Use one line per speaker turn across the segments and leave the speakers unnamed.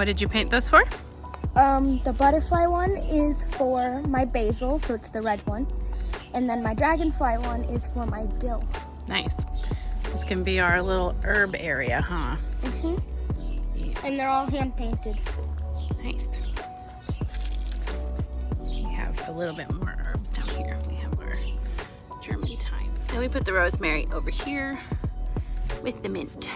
did you paint those for?
The butterfly one is for my basil, so it's the red one. And then my dragonfly one is for my dill.
Nice. This can be our little herb area, huh?
Yeah. And they're all hand painted.
Nice. We have a little bit more herbs down here. We have our German thyme. And we put the rosemary over here with the mint.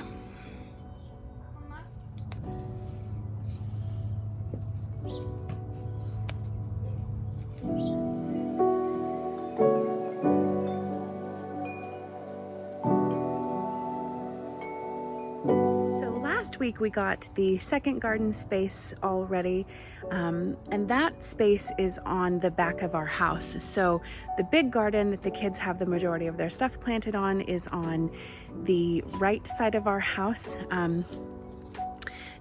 Last week we got the second garden space all ready, and that space is on the back of our house. So the big garden that the kids have the majority of their stuff planted on is on the right side of our house,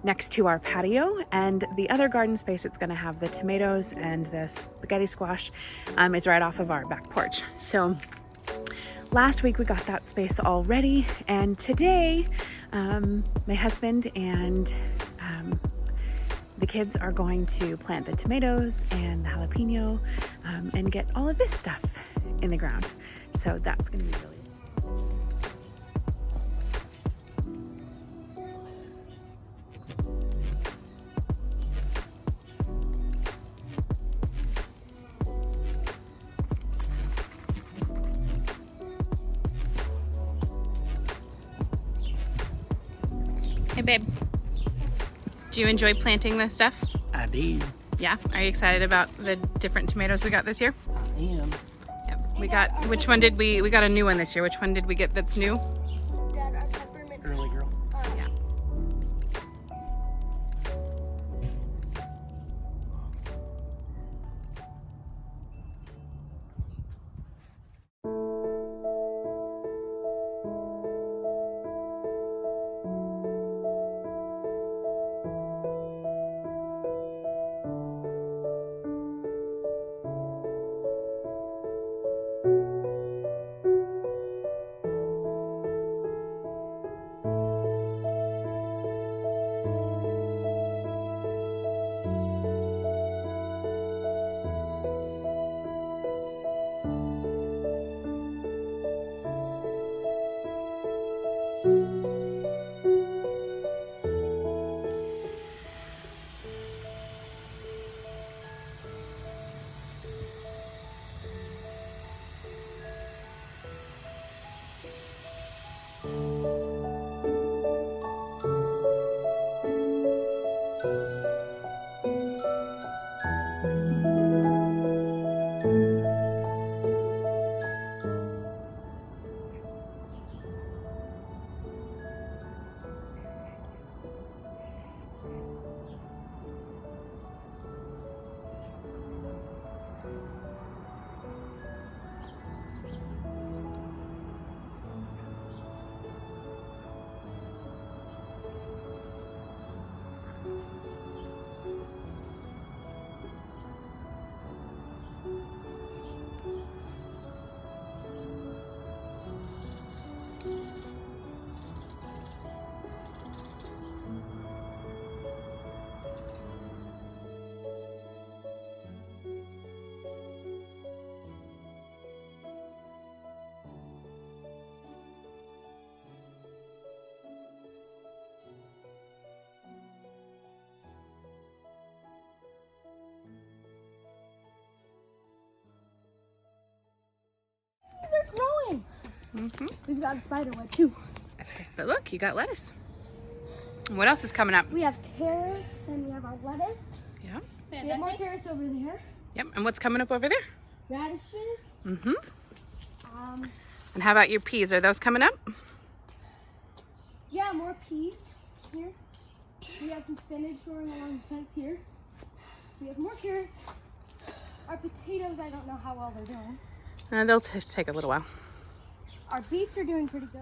next to our patio, and the other garden space that's going to have the tomatoes and the spaghetti squash is right off of our back porch. So last week we got that space all ready, and today my husband and the kids are going to plant the tomatoes and the jalapeno and get all of this stuff in the ground. So that's going to be really Hey babe, do you enjoy planting this stuff?
I do.
Yeah? Are you excited about the different tomatoes we got this year?
I am.
Yep. We got, which one did we got a new one this year. Which one did we get that's new?
Dad, our peppermint.
Early girl.
Yeah.
They're growing. We've got a spider web too.
Okay. But look, you got lettuce. What else is coming up?
We have carrots and we have our lettuce.
Yeah.
We have more carrots over there.
Yep. And what's coming up over there?
Radishes.
And how about your peas? Are those coming up?
Yeah, more peas here. We have some spinach growing along the fence here. We have more carrots. Our potatoes, I don't know how well they're doing.
They'll take a little while.
Our beets are doing pretty good.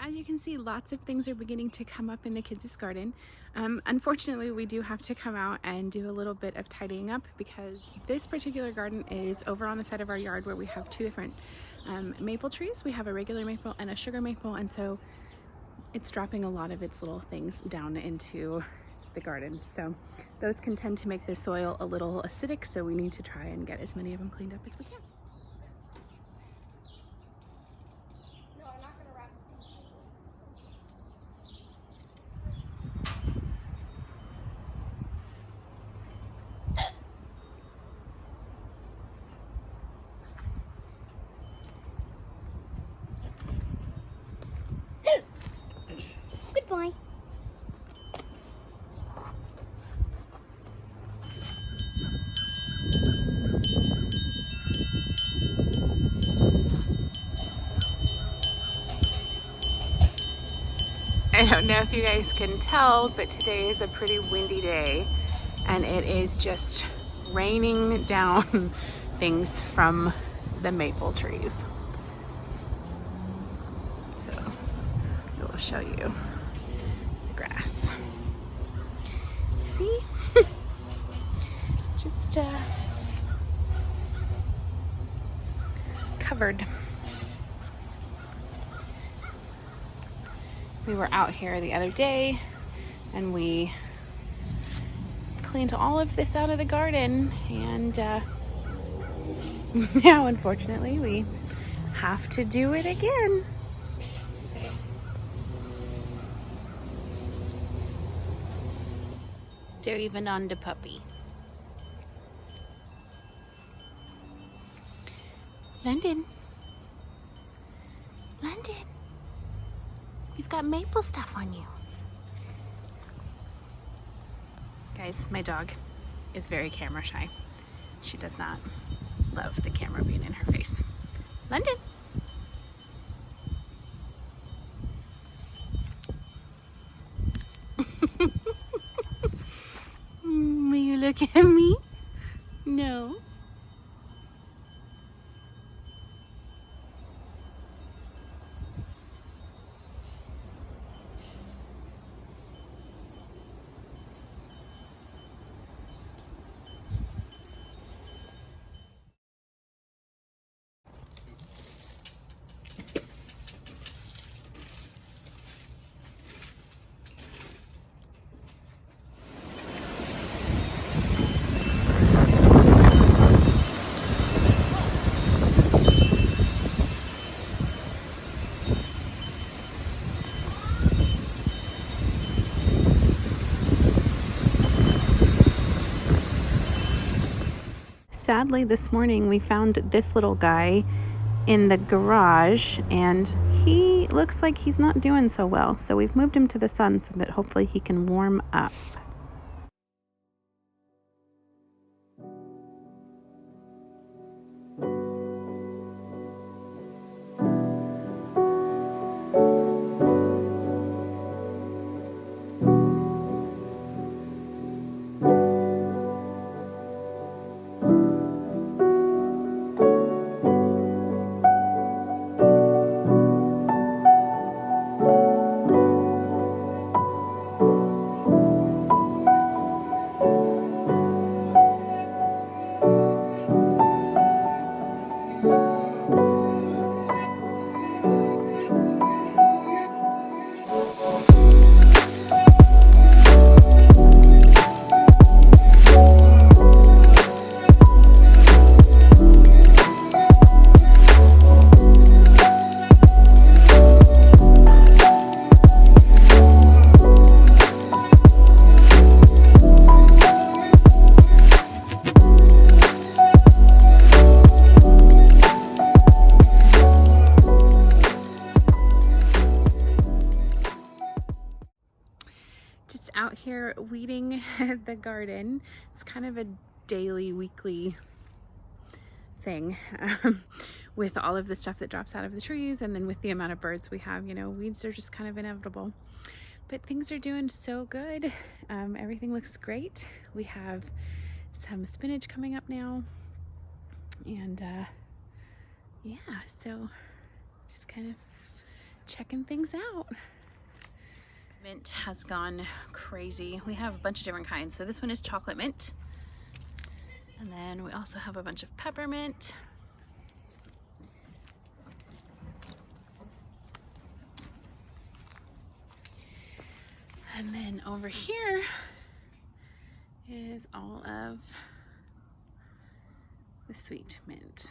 as you can see, lots of things are beginning to come up in the kids' garden. Unfortunately, we do have to come out and do a little bit of tidying up because this particular garden is over on the side of our yard where we have two different maple trees. We have a regular maple and a sugar maple, and so it's dropping a lot of its little things down into the garden. So those can tend to make the soil a little acidic, so we need to try and get as many of them cleaned up as we can.
Good boy.
I don't know if you guys can tell, but today is a pretty windy day and it is just raining down things from the maple trees. So I will show you the grass. See? Just covered. We were out here the other day and we cleaned all of this out of the garden, and now unfortunately we have to do it again. They're even on the puppy. London. London. You've got maple stuff on you. Guys, my dog is very camera shy. She does not love the camera being in her face. London. Will you look at me? No. Sadly, this morning we found this little guy in the garage and he looks like he's not doing so well. So we've moved him to the sun so that hopefully he can warm up. Out here weeding the garden. It's kind of a daily, weekly thing with all of the stuff that drops out of the trees, and then with the amount of birds we have, you know, weeds are just kind of inevitable. But things are doing so good. Everything looks great. We have some spinach coming up now, and yeah, so just kind of checking things out. Mint has gone crazy. We have a bunch of different kinds. So this one is chocolate mint. And then we also have a bunch of peppermint. And then over here is all of the sweet mint.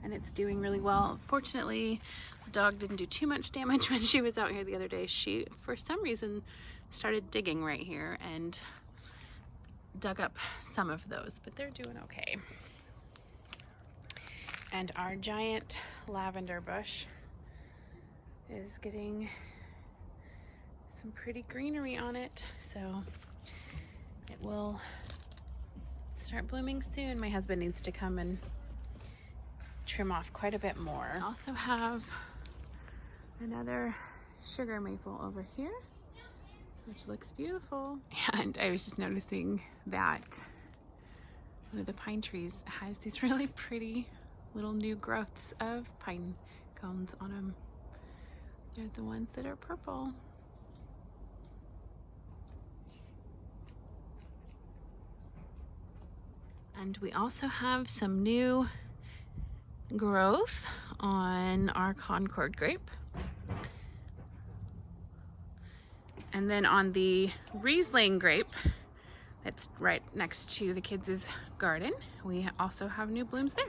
And it's doing really well. Fortunately, the dog didn't do too much damage when she was out here the other day. She, for some reason, started digging right here and dug up some of those, but they're doing okay. And our giant lavender bush is getting some pretty greenery on it, so it will start blooming soon. My husband needs to come and trim off quite a bit more. I also have another sugar maple over here, which looks beautiful. And I was just noticing that one of the pine trees has these really pretty little new growths of pine cones on them. They're the ones that are purple. And we also have some new growth on our Concord grape. And then on the Riesling grape that's right next to the kids' garden, we also have new blooms there.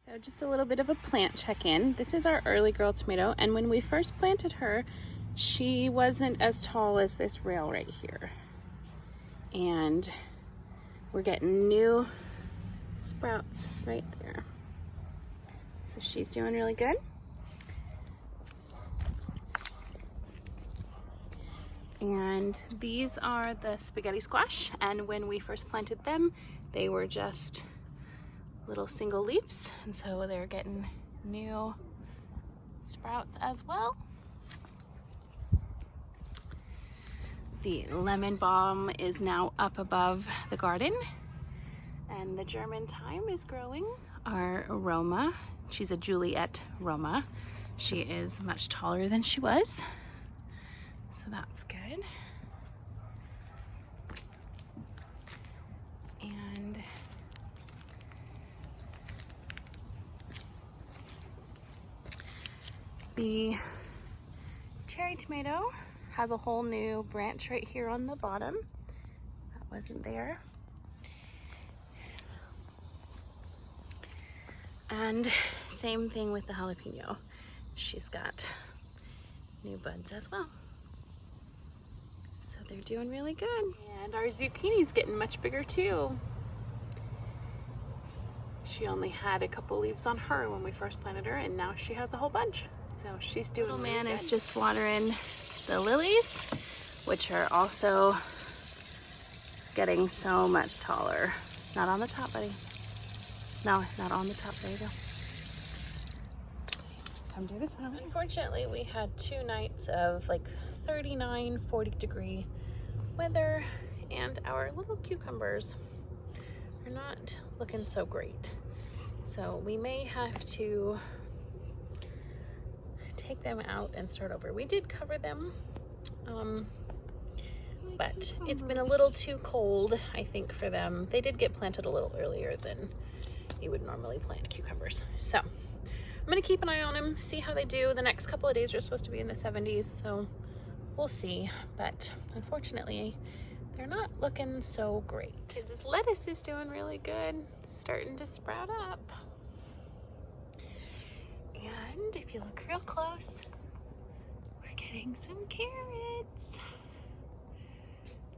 So just a little bit of a plant check-in. This is our early girl tomato, and when we first planted her, she wasn't as tall as this rail right here. And we're getting new sprouts right there. So she's doing really good. And these are the spaghetti squash, and when we first planted them, they were just little single leaves, and so they're getting new sprouts as well. The lemon balm is now up above the garden, and the German thyme is growing. Our Roma, she's a Juliet Roma. She is much taller than she was, so that's good. And The cherry tomato has a whole new branch right here on the bottom. That wasn't there. And same thing with the jalapeno. She's got new buds as well. So they're doing really good. And our zucchini's getting much bigger too. She only had a couple leaves on her when we first planted her, and now she has a whole bunch. So she's doing really good. Little man is just watering the lilies, which are also getting so much taller. Not on the top, buddy. No, not on the top. There you go. Come do this one. Unfortunately, we had 2 nights of like 39, 40 degree weather, and our little cucumbers are not looking so great. So we may have to take them out and start over. We did cover them, but it's been a little too cold, I think, for them. They did get planted a little earlier than you would normally plant cucumbers. So I'm gonna keep an eye on them, see how they do. The next couple of days are supposed to be in the 70s, so we'll see. But unfortunately, they're not looking so great. This lettuce is doing really good, starting to sprout up. And if you look real close, we're getting some carrots.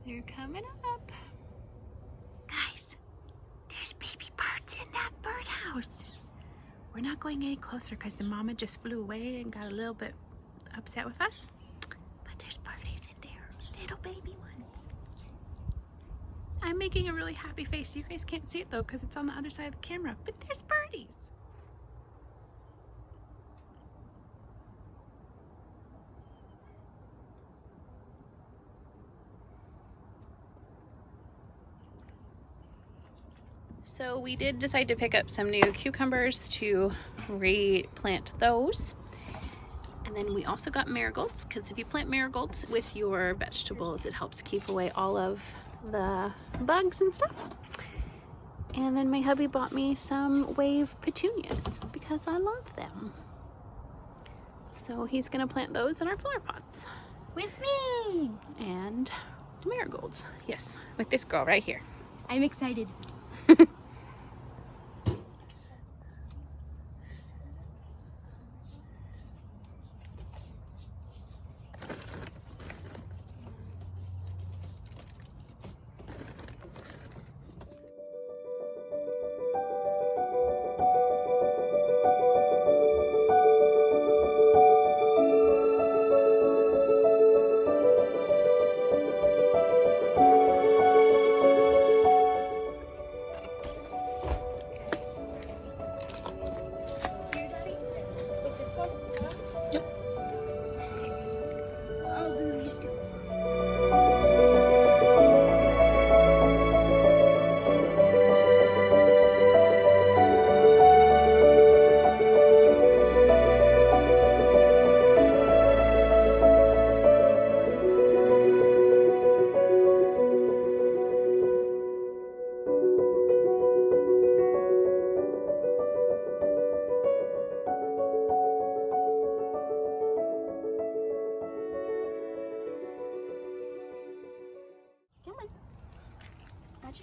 They're coming up. Guys, there's baby birds in that birdhouse. We're not going any closer because the mama just flew away and got a little bit upset with us. But there's birdies in there, little baby ones. I'm making a really happy face. You guys can't see it though because it's on the other side of the camera, but there's birdies. So we did decide to pick up some new cucumbers to replant those. And then we also got marigolds, because if you plant marigolds with your vegetables, it helps keep away all of the bugs and stuff. And then my hubby bought me some wave petunias because I love them. So he's gonna plant those in our flower pots.
With me!
And marigolds, yes, with this girl right here.
I'm excited.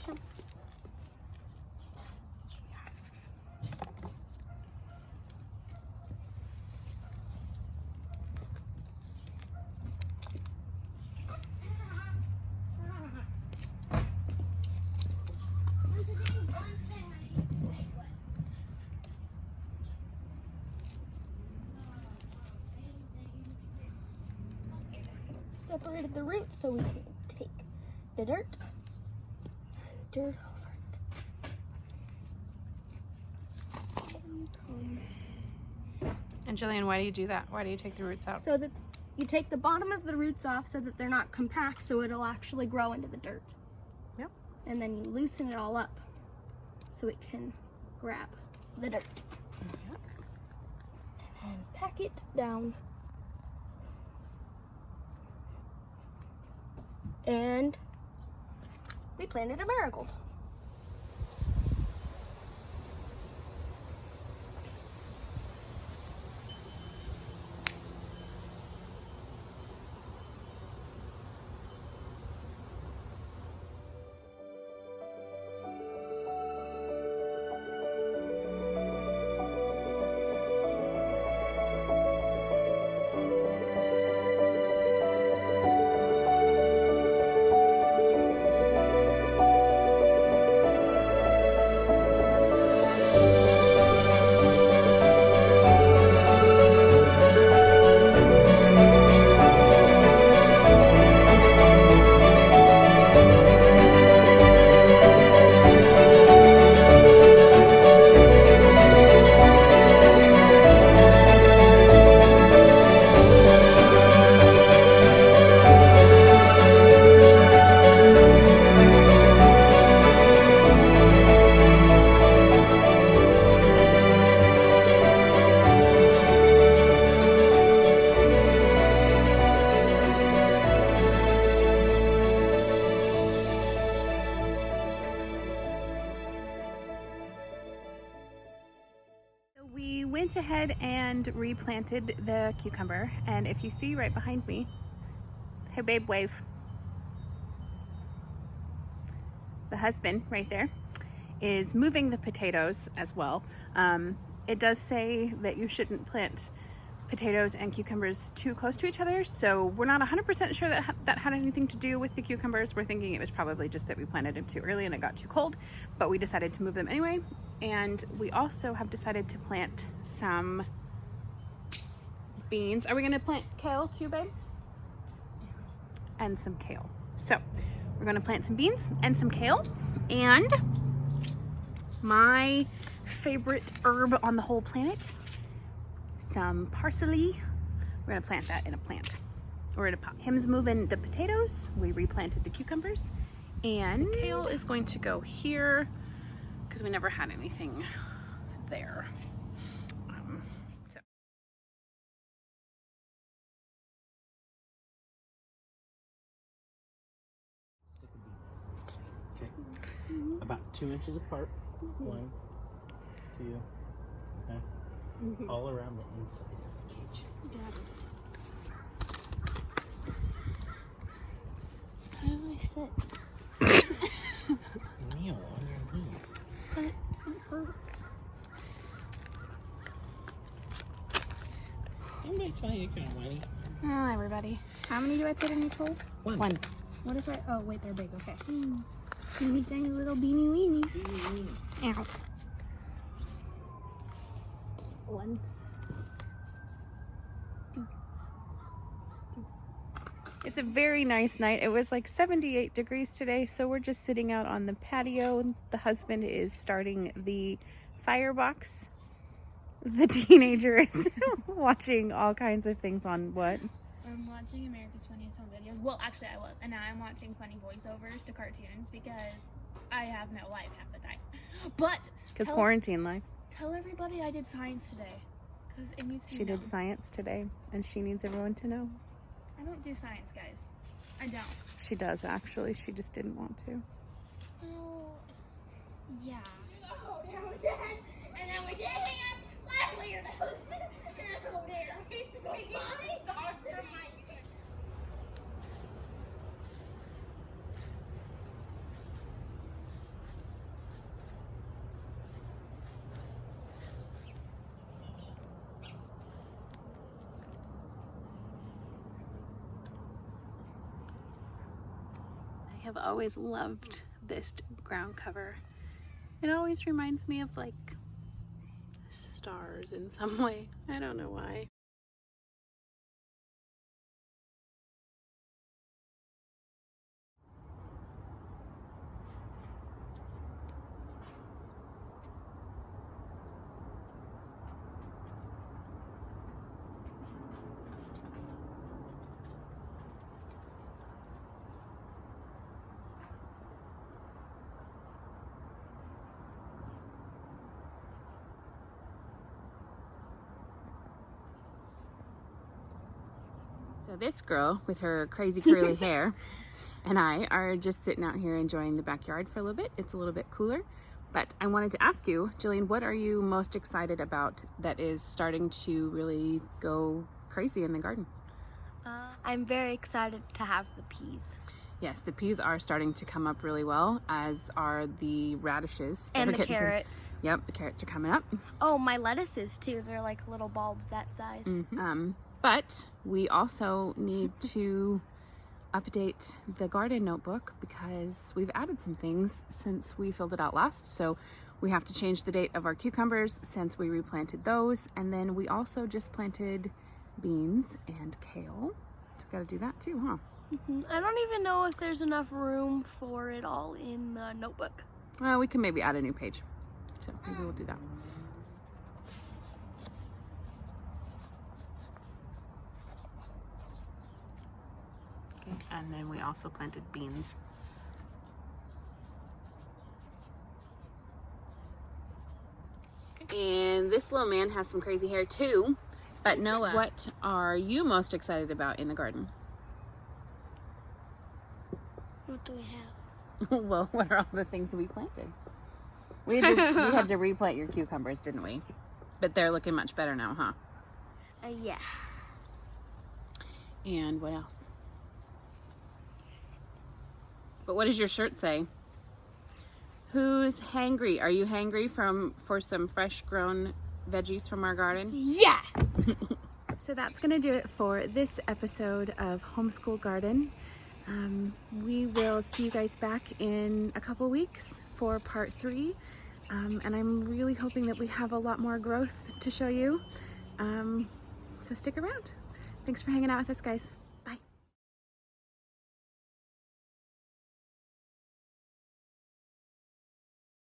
Come. Separated the roots so we can take the dirt over it.
And Jillian, why do you do that? Why do you take the roots out?
So that you take the bottom of the roots off so that they're not compact, so it'll actually grow into the dirt.
Yep.
And then you loosen it all up so it can grab the dirt.
Yep.
And pack it down. And we planted a marigold.
went ahead and replanted the cucumber, and if you see right behind me, hey babe, wave. The husband right there is moving the potatoes as well. It does say that you shouldn't plant potatoes and cucumbers too close to each other, so we're not 100% sure that that had anything to do with the cucumbers. We're thinking it was probably just that we planted them too early and it got too cold, but we decided to move them anyway. And we also have decided to plant some beans. Are we gonna plant kale too, babe? And some kale. So we're gonna plant some beans and some kale, and my favorite herb on the whole planet, some parsley. We're gonna plant that in a plant or in a pot. Him's moving the potatoes. We replanted the cucumbers, and kale is going to go here because we never had anything there. So.
Okay, about 2 inches apart. 1, 2, okay. All around the inside of the cage.
How do I sit?
Kneel on your knees.
But it hurts.
Anybody tell you you're whiny?
Oh, everybody. How many do I put in your hole? One.
What if I, oh wait, they're big, okay. Teeny tiny little beanie weenies. Ow. 1.
It's a very nice night. It was like 78 degrees today, so we're just sitting out on the patio. The husband is starting the firebox. The teenager is watching all kinds of things on what?
I'm watching America's Funniest Home Videos. Well, actually I was. And now I'm watching funny voiceovers to cartoons because I have no life half the time. But
Because quarantine life.
tell everybody I did science today. Because it needs to be
She did
known.
science today, and she needs everyone to know.
I don't do science, guys. I don't.
She does, actually. She just didn't want to.
Well, yeah. And now we did have Sappheiros. And over there, I used to go
I have always loved this ground cover. It always reminds me of like stars in some way. I don't know why. So this girl with her crazy curly hair and I are just sitting out here enjoying the backyard for a little bit. It's a little bit cooler, but I wanted to ask you, Jillian, what are you most excited about that is starting to really go crazy in the garden?
I'm very excited to have the peas.
Yes, the peas are starting to come up really well, as are the radishes.
And the carrots.
Yep, the carrots are coming up.
Oh, my lettuces too. They're like little bulbs that size.
But we also need to update the garden notebook because we've added some things since we filled it out last. So we have to change the date of our cucumbers since we replanted those. And then we also just planted beans and kale. So we've got to do that too, huh?
I don't even know if there's enough room for it all in the notebook.
Well, we can maybe add a new page. So maybe we'll do that. Okay, and then we also planted beans. And this little man has some crazy hair too. But Noah, what are you most excited about in the garden?
What do we have?
Well, what are all the things we planted? We had to replant your cucumbers, didn't we? But they're looking much better now, huh?
Yeah.
And what else? But what does your shirt say? Who's hangry? Are you hangry for some fresh grown veggies from our garden?
Yeah.
So that's gonna do it for this episode of Homeschool Garden. We will see you guys back in a couple weeks for part 3. And I'm really hoping that we have a lot more growth to show you. So stick around. Thanks for hanging out with us, guys.